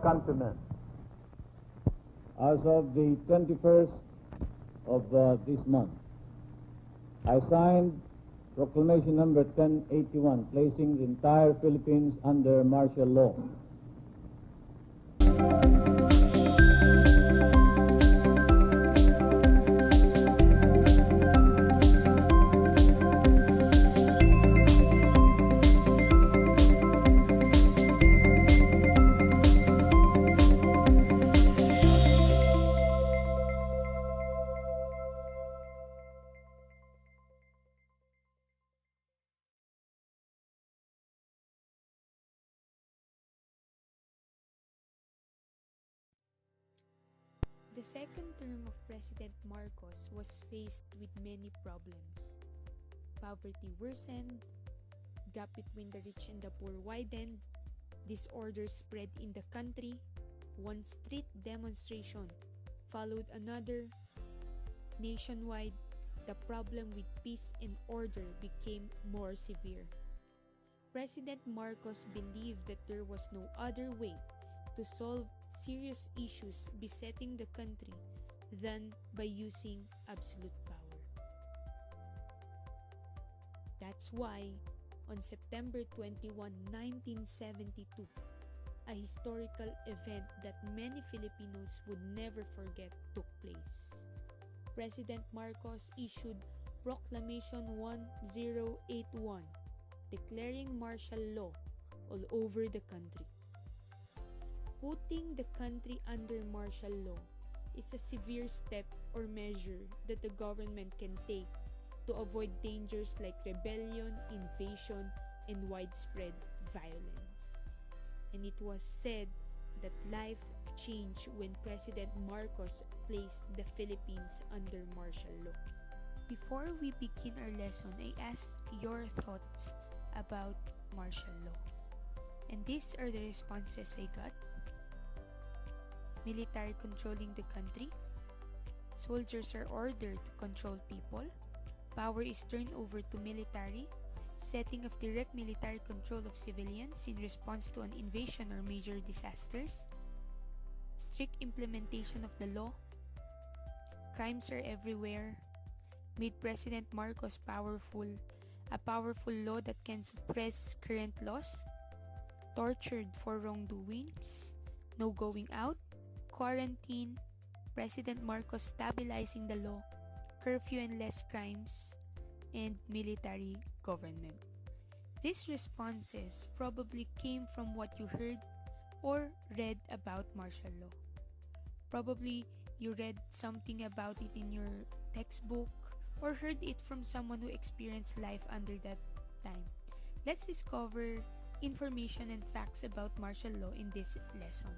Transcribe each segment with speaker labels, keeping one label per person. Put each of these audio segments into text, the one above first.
Speaker 1: countrymen.
Speaker 2: As of the 21st of this month, I signed Proclamation number 1081, placing the entire Philippines under martial law.
Speaker 3: The second term of President Marcos was faced with many problems. Poverty worsened, gap between the rich and the poor widened, disorders spread in the country, one street demonstration followed another. Nationwide, the problem with peace and order became more severe. President Marcos believed that there was no other way to solve serious issues besetting the country than by using absolute power. That's why, on September 21, 1972, a historical event that many Filipinos would never forget took place. President Marcos issued Proclamation 1081, declaring martial law all over the country. Putting the country under martial law is a severe step or measure that the government can take to avoid dangers like rebellion, invasion, and widespread violence. And it was said that life changed when President Marcos placed the Philippines under martial law. Before we begin our lesson, I ask your thoughts about martial law. And these are the responses I got. Military controlling the country. Soldiers are ordered to control people. Power is turned over to military. Setting of direct military control of civilians in response to an invasion or major disasters. Strict implementation of the law. Crimes are everywhere. Made President Marcos powerful. A powerful law that can suppress current laws. Tortured for wrongdoings. No going out. Quarantine, President Marcos stabilizing the law, curfew and less crimes, and military government. These responses probably came from what you heard or read about martial law. Probably you read something about it in your textbook or heard it from someone who experienced life under that time. Let's discover information and facts about martial law in this lesson.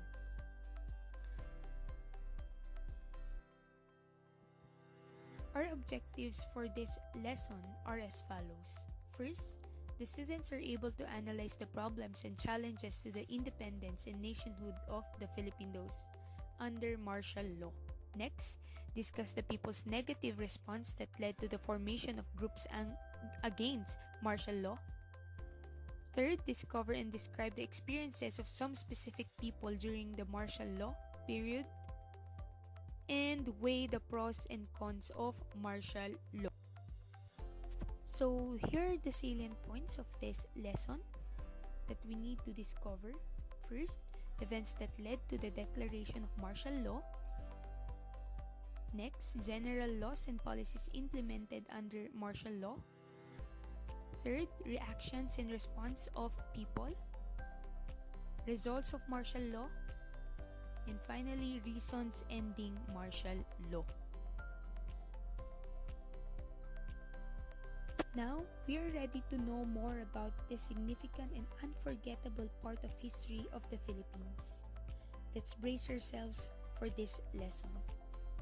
Speaker 3: Our objectives for this lesson are as follows. First, the students are able to analyze the problems and challenges to the independence and nationhood of the Filipinos under martial law. Next, discuss the people's negative response that led to the formation of groups against martial law. Third, discover and describe the experiences of some specific people during the martial law period. And weigh the pros and cons of martial law. So here are the salient points of this lesson that we need to discover. First, events that led to the declaration of martial law. Next, general laws and policies implemented under martial law. Third, reactions and response of people. Results of martial law. And finally, reasons ending martial law. Now, we are ready to know more about the significant and unforgettable part of history of the Philippines. Let's brace ourselves for this lesson.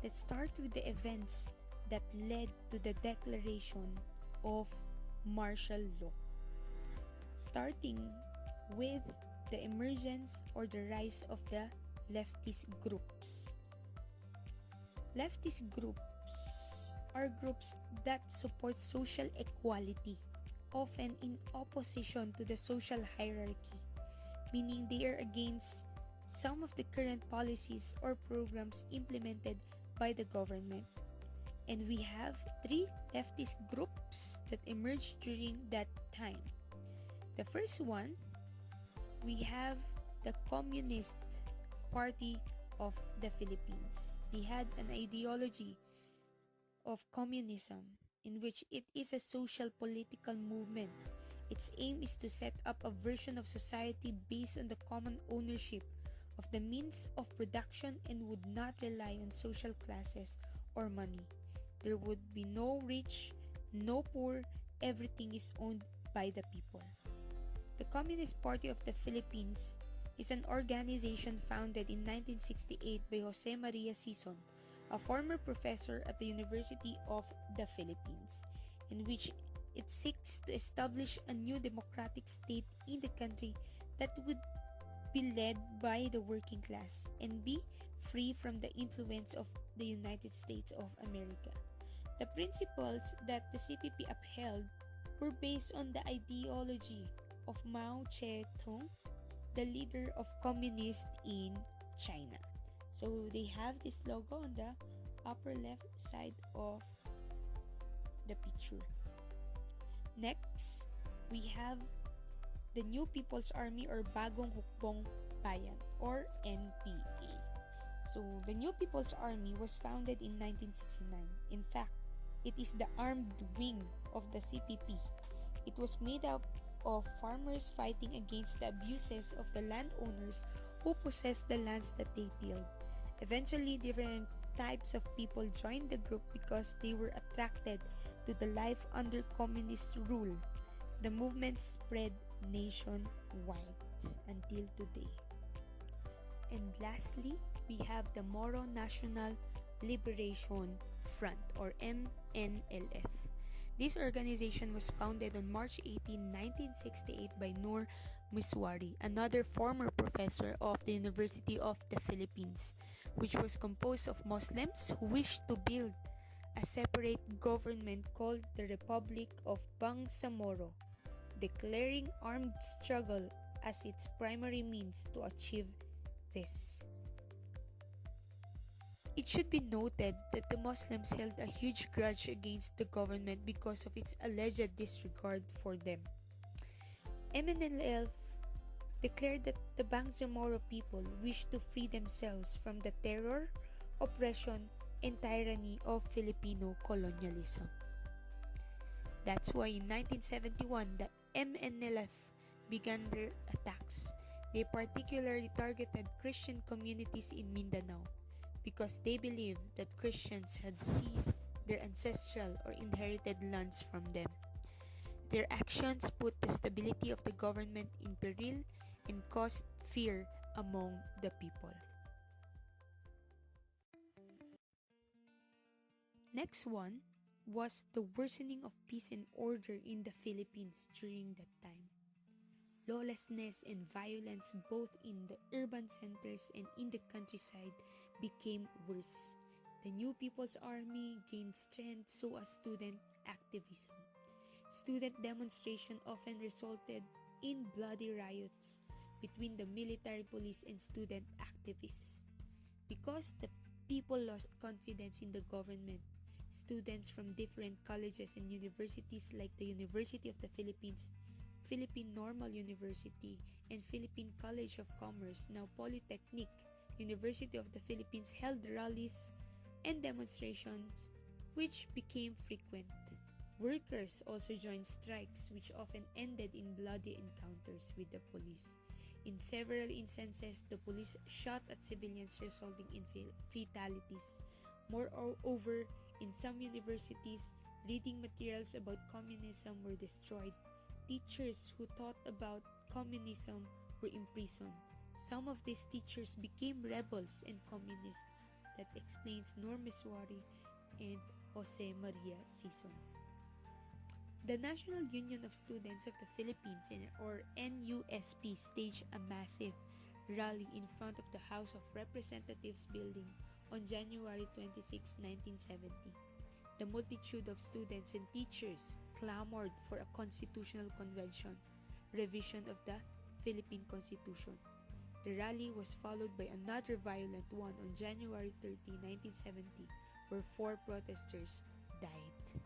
Speaker 3: Let's start with the events that led to the declaration of martial law. Starting with the emergence or the rise of the leftist groups. Leftist groups are groups that support social equality, often in opposition to the social hierarchy, meaning they are against some of the current policies or programs implemented by the government. And we have three leftist groups that emerged during that time. The first one, we have the Communist Party of the Philippines. They had an ideology of communism in which it is a social political movement. Its aim is to set up a version of society based on the common ownership of the means of production and would not rely on social classes or money. There would be no rich, no poor, everything is owned by the people. The Communist Party of the Philippines is an organization founded in 1968 by Jose Maria Sison, a former professor at the University of the Philippines, in which it seeks to establish a new democratic state in the country that would be led by the working class and be free from the influence of the United States of America. The principles that the CPP upheld were based on the ideology of Mao Zedong, the leader of communists in China. So they have this logo on the upper left side of the picture. Next, we have the New People's Army or Bagong Hukbong Bayan or NPA. So the New People's Army was founded in 1969. In fact, it is the armed wing of the CPP. It was made up of farmers fighting against the abuses of the landowners who possessed the lands that they tilled. Eventually, different types of people joined the group because they were attracted to the life under communist rule. The movement spread nationwide until today. And lastly, we have the Moro National Liberation Front or Mnlf. This organization was founded on March 18, 1968 by Nur Miswari, another former professor of the University of the Philippines, which was composed of Muslims who wished to build a separate government called the Republic of Bangsamoro, declaring armed struggle as its primary means to achieve this. It should be noted that the Muslims held a huge grudge against the government because of its alleged disregard for them. Mnlf declared that the Bangsamoro people wished to free themselves from the terror, oppression, and tyranny of Filipino colonialism. That's why in 1971, the Mnlf began their attacks. They particularly targeted Christian communities in Mindanao because they believed that Christians had seized their ancestral or inherited lands from them. Their actions put the stability of the government in peril and caused fear among the people. Next one was the worsening of peace and order in the Philippines during that time. Lawlessness and violence both in the urban centers and in the countryside became worse. The New People's Army gained strength so as student activism. Student demonstration often resulted in bloody riots between the military police and student activists. Because the people lost confidence in the government, students from different colleges and universities like the University of the Philippines, Philippine Normal University, and Philippine College of Commerce, now Polytechnic, University of the Philippines, held rallies and demonstrations which became frequent. Workers also joined strikes which often ended in bloody encounters with the police. In several instances, the police shot at civilians resulting in fatalities. Moreover, in some universities, reading materials about communism were destroyed. Teachers who taught about communism were imprisoned. Some of these teachers became rebels and communists. That explains Nur Miswari and Jose Maria Sison. The National Union of Students of the Philippines, or NUSP, staged a massive rally in front of the House of Representatives building on January 26, 1970. The multitude of students and teachers clamored for a constitutional convention, revision of the Philippine Constitution. The rally was followed by another violent one on January 30, 1970, where 4 protesters died.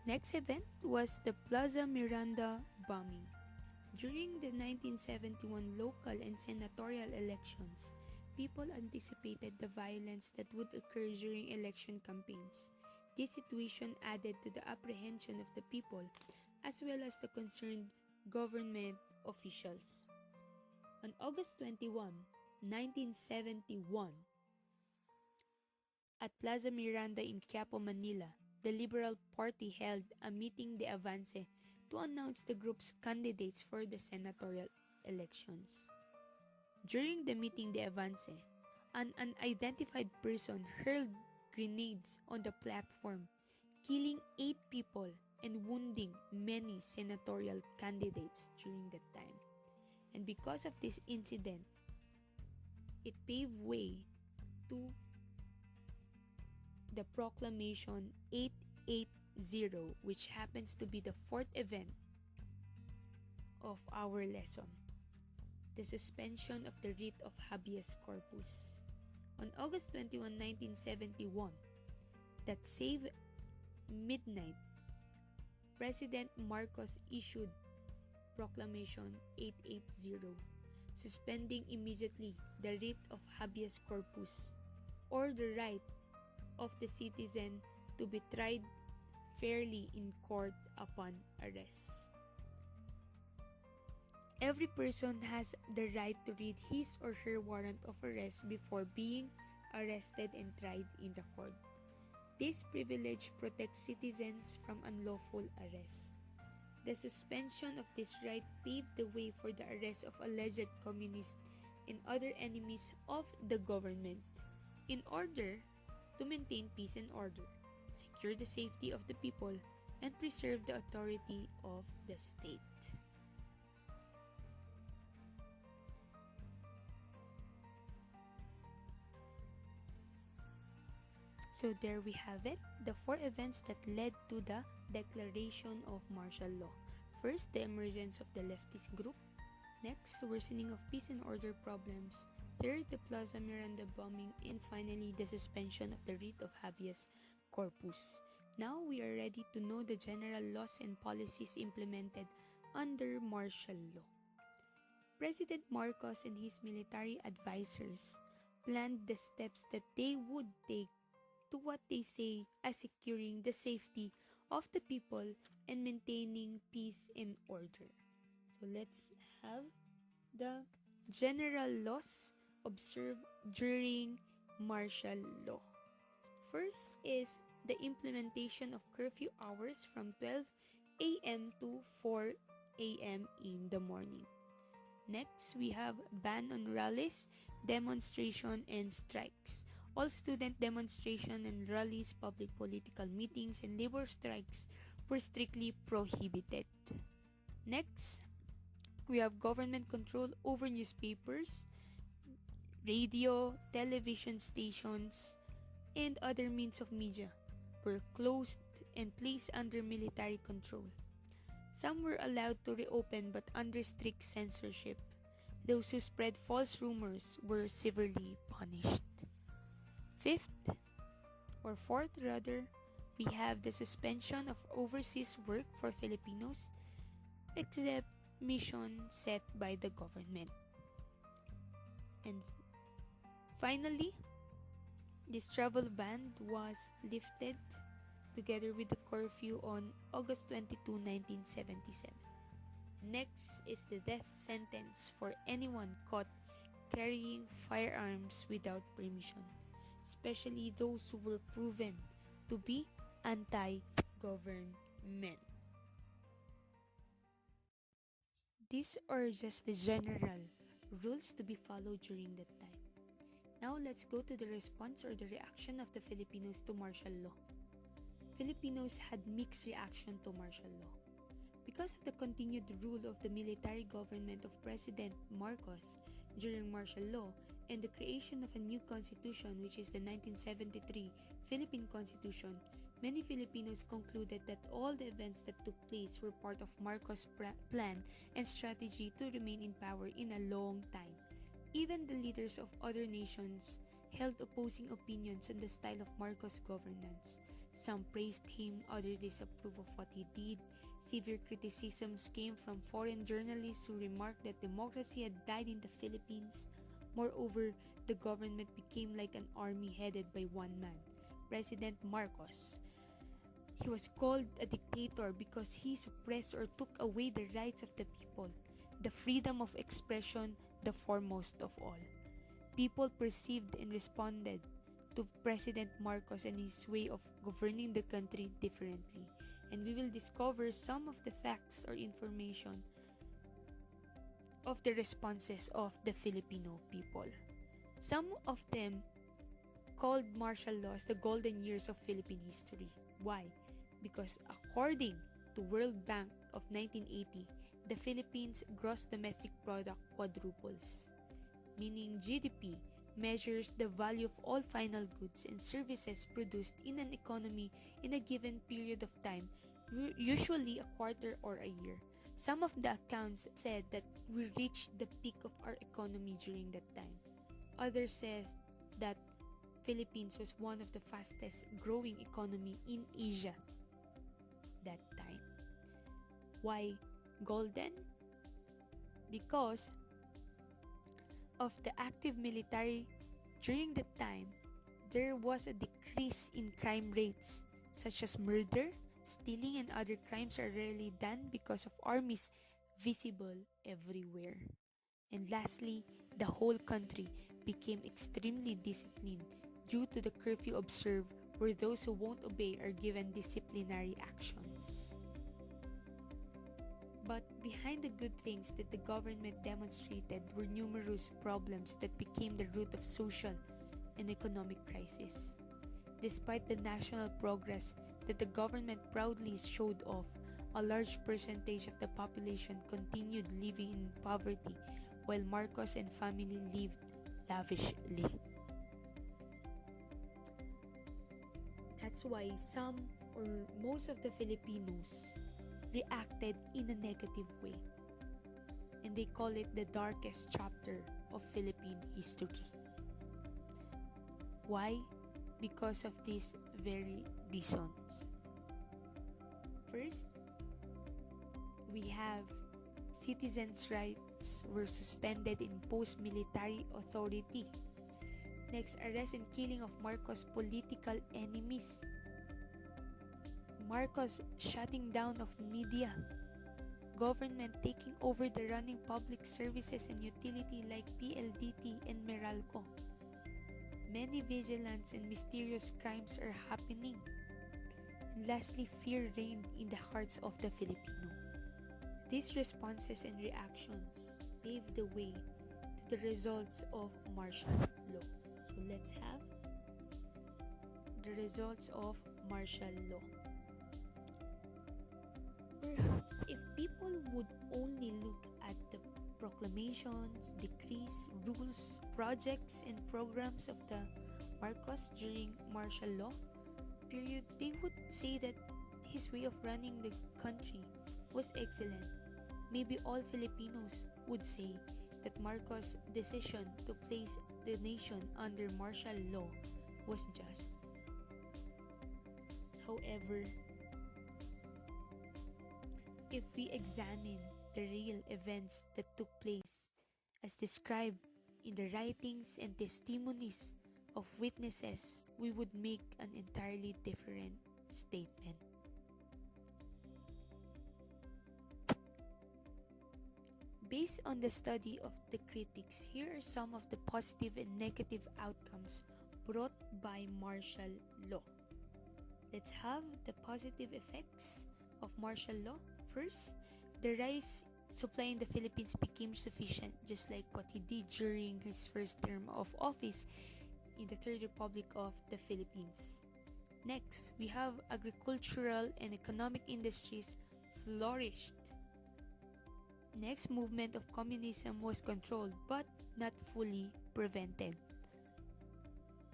Speaker 3: Next event was the Plaza Miranda bombing. During the 1971 local and senatorial elections, people anticipated the violence that would occur during election campaigns. This situation added to the apprehension of the people as well as the concerned government officials. On August 21, 1971, at Plaza Miranda in Quiapo, Manila, the Liberal Party held a meeting de avance to announce the group's candidates for the senatorial elections. During the meeting de avance, an unidentified person hurled grenades on the platform, killing 8 people and wounding many senatorial candidates during that time. And because of this incident, it paved way to the Proclamation 880, which happens to be the 4th event of our lesson, the suspension of the Writ of Habeas Corpus. On August 21, 1971, that same midnight, President Marcos issued Proclamation 880, suspending immediately the Writ of Habeas Corpus, or the right of the citizen to be tried fairly in court upon arrest. Every person has the right to read his or her warrant of arrest before being arrested and tried in the court. This privilege protects citizens from unlawful arrest. The suspension of this right paved the way for the arrest of alleged communists and other enemies of the government in order to maintain peace and order, secure the safety of the people, and preserve the authority of the state. So there we have it, the 4 events that led to the declaration of martial law. First, the emergence of the leftist group. Next, worsening of peace and order problems. Third, the Plaza Miranda bombing. And finally, the suspension of the Writ of Habeas Corpus. Now we are ready to know the general laws and policies implemented under martial law. President Marcos and his military advisors planned the steps that they would take to what they say as securing the safety of the people and maintaining peace and order. So let's have the general laws observed during martial law. First is the implementation of curfew hours from 12 a.m. to 4 a.m. in the morning. Next, we have ban on rallies, demonstration, and strikes. All student demonstration and rallies, public political meetings, and labor strikes were strictly prohibited. Next, we have government control over newspapers, radio, television stations, and other means of media were closed and placed under military control. Some were allowed to reopen but under strict censorship. Those who spread false rumors were severely punished. Fourth, we have the suspension of overseas work for Filipinos, except mission set by the government. And finally, this travel ban was lifted together with the curfew on August 22, 1977. Next is the death sentence for anyone caught carrying firearms without permission, especially those who were proven to be anti-government. These are just the general rules to be followed during that time. Now let's go to the response or the reaction of the Filipinos to martial law. Filipinos had mixed reaction to martial law. Because of the continued rule of the military government of President Marcos during martial law and the creation of a new constitution, which is the 1973 Philippine Constitution, many Filipinos concluded that all the events that took place were part of Marcos' plan and strategy to remain in power in a long time. Even the leaders of other nations held opposing opinions on the style of Marcos' governance. Some praised him, others disapproved of what he did. Severe criticisms came from foreign journalists who remarked that democracy had died in the Philippines. Moreover, the government became like an army headed by one man, President Marcos. He was called a dictator because he suppressed or took away the rights of the people, the freedom of expression the foremost of all. People perceived and responded to President Marcos and his way of governing the country differently, and we will discover some of the facts or information of the responses of the Filipino people. Some of them called martial laws the golden years of Philippine history. Why? Because according to World Bank of 1980, the Philippines' gross domestic product quadruples, meaning GDP measures the value of all final goods and services produced in an economy in a given period of time, usually a quarter or a year. Some of the accounts said that we reached the peak of our economy during that time. Others said that Philippines was one of the fastest growing economy in Asia that time. Why golden? Because of the active military during that time, there was a decrease in crime rates such as murder, stealing, and other crimes are rarely done because of armies visible everywhere. And lastly, the whole country became extremely disciplined due to the curfew observed, where those who won't obey are given disciplinary actions. But behind the good things that the government demonstrated were numerous problems that became the root of social and economic crisis. Despite the national progress that the government proudly showed off, a large percentage of the population continued living in poverty while Marcos and family lived lavishly. That's why some or most of the Filipinos reacted in a negative way, and they call it the darkest chapter of Philippine history. Why? Because of these very reasons. First, we have citizens' rights were suspended in post-military authority. Next, arrest and killing of Marcos' political enemies. Marcos shutting down of media. Government taking over the running public services and utility like PLDT and Meralco. Many vigilance and mysterious crimes are happening. And lastly, fear reigned in the hearts of the Filipino. These responses and reactions paved the way to the results of martial law. So let's have the results of martial law. Perhaps if people would only look at the proclamations, decrees, rules, projects, and programs of the Marcos during martial law period, they would say that his way of running the country was excellent. Maybe all Filipinos would say that Marcos' decision to place the nation under martial law was just. However, if we examine the real events that took place as described in the writings and testimonies of witnesses, we would make an entirely different statement. Based on the study of the critics, here are some of the positive and negative outcomes brought by martial law. Let's have the positive effects of martial law. First, the rice supply in the Philippines became sufficient, just like what he did during his first term of office in the Third Republic of the Philippines. Next, we have agricultural and economic industries flourished. Next, movement of communism was controlled but not fully prevented.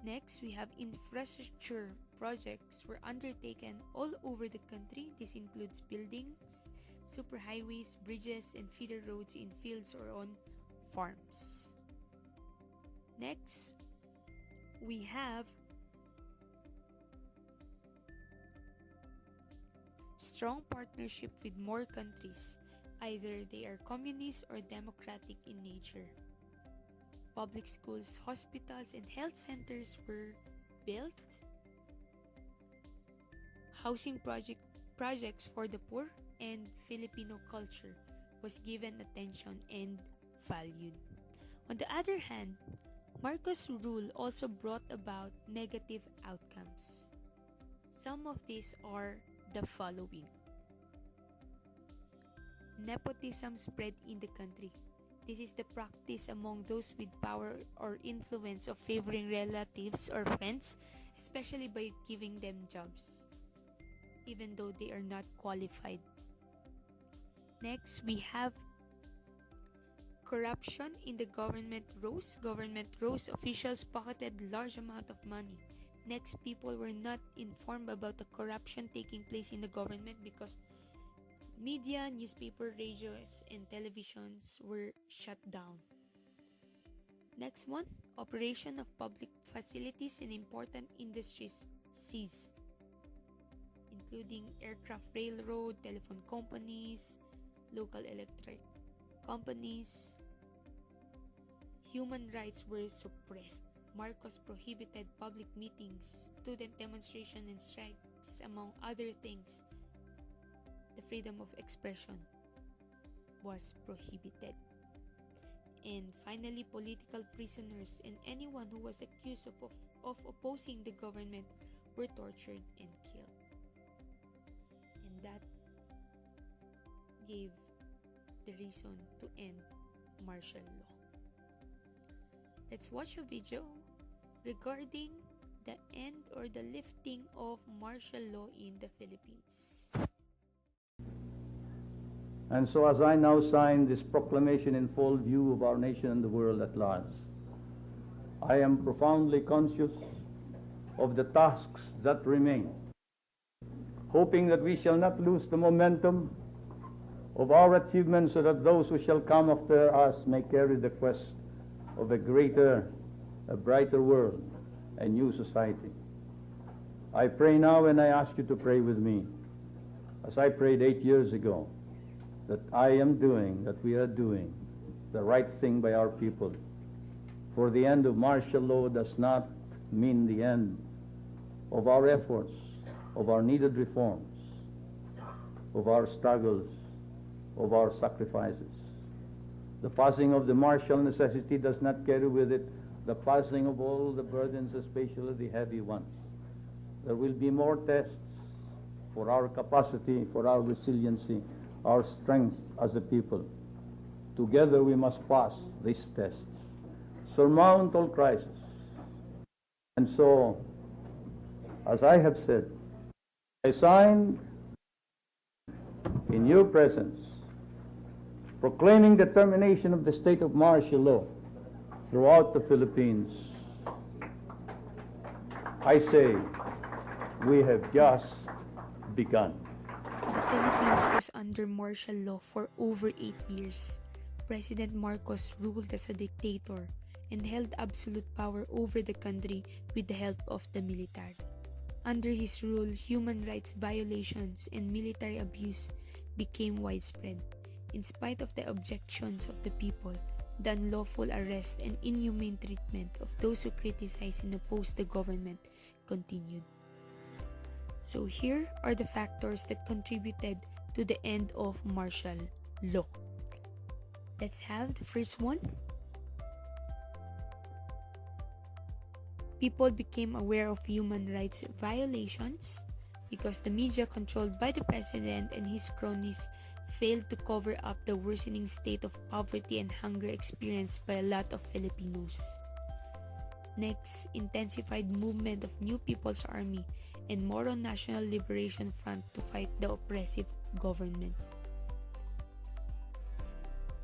Speaker 3: Next, we have infrastructure projects were undertaken all over the country. This includes buildings, superhighways, bridges, and feeder roads in fields or on farms. Next, we have strong partnership with more countries, either they are communist or democratic in nature. Public schools, hospitals, and health centers were built. Housing projects for the poor and Filipino culture was given attention and valued. On the other hand, Marcos' rule also brought about negative outcomes. Some of these are the following. Nepotism spread in the country. This is the practice among those with power or influence of favoring relatives or friends, especially by giving them jobs, even though they are not qualified. Next, we have corruption in the government rose. Government rose officials pocketed large amount of money. Next, people were not informed about the corruption taking place in the government because media, newspaper, radios, and televisions were shut down. Next one, operation of public facilities and important industries ceased, including aircraft railroad, telephone companies, local electric companies. Human rights were suppressed. Marcos prohibited public meetings, student demonstration, and strikes, among other things. The freedom of expression was prohibited. And finally, political prisoners and anyone who was accused of opposing the government were tortured and killed. And that gave the reason to end martial law. Let's watch a video regarding the end or the lifting of martial law in the Philippines.
Speaker 1: And so as I now sign this proclamation in full view of our nation and the world at large, I am profoundly conscious of the tasks that remain, hoping that we shall not lose the momentum of our achievements so that those who shall come after us may carry the quest of a greater, a brighter world, a new society. I pray now, and I ask you to pray with me, as I prayed 8 years ago, that I am doing, that we are doing the right thing by our people. For the end of martial law does not mean the end of our efforts, of our needed reforms, of our struggles, of our sacrifices. The passing of the martial necessity does not carry with it the passing of all the burdens, especially the heavy ones. There will be more tests for our capacity, for our resiliency, our strength as a people. Together we must pass these tests, surmount all crises. And so, as I have said, I sign in your presence, proclaiming the termination of the state of martial law throughout the Philippines. I say, we have just begun.
Speaker 3: The Philippines was under martial law for over 8 years. President Marcos ruled as a dictator and held absolute power over the country with the help of the military. Under his rule, human rights violations and military abuse became widespread. In spite of the objections of the people, the unlawful arrest and inhumane treatment of those who criticized and opposed the government continued. So here are the factors that contributed to the end of martial law. Let's have the first one. People became aware of human rights violations because the media controlled by the president and his cronies failed to cover up the worsening state of poverty and hunger experienced by a lot of Filipinos. Next, intensified movement of New People's Army and Moro National Liberation Front to fight the oppressive government.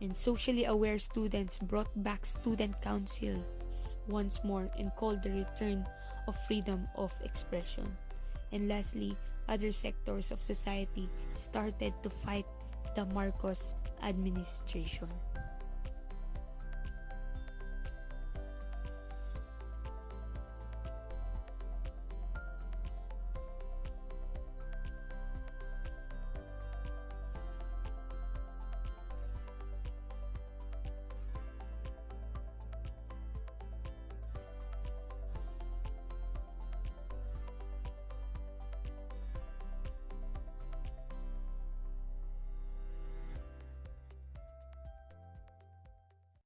Speaker 3: And socially aware students brought back student councils protests once more and called the return of freedom of expression. And lastly, other sectors of society started to fight the Marcos administration.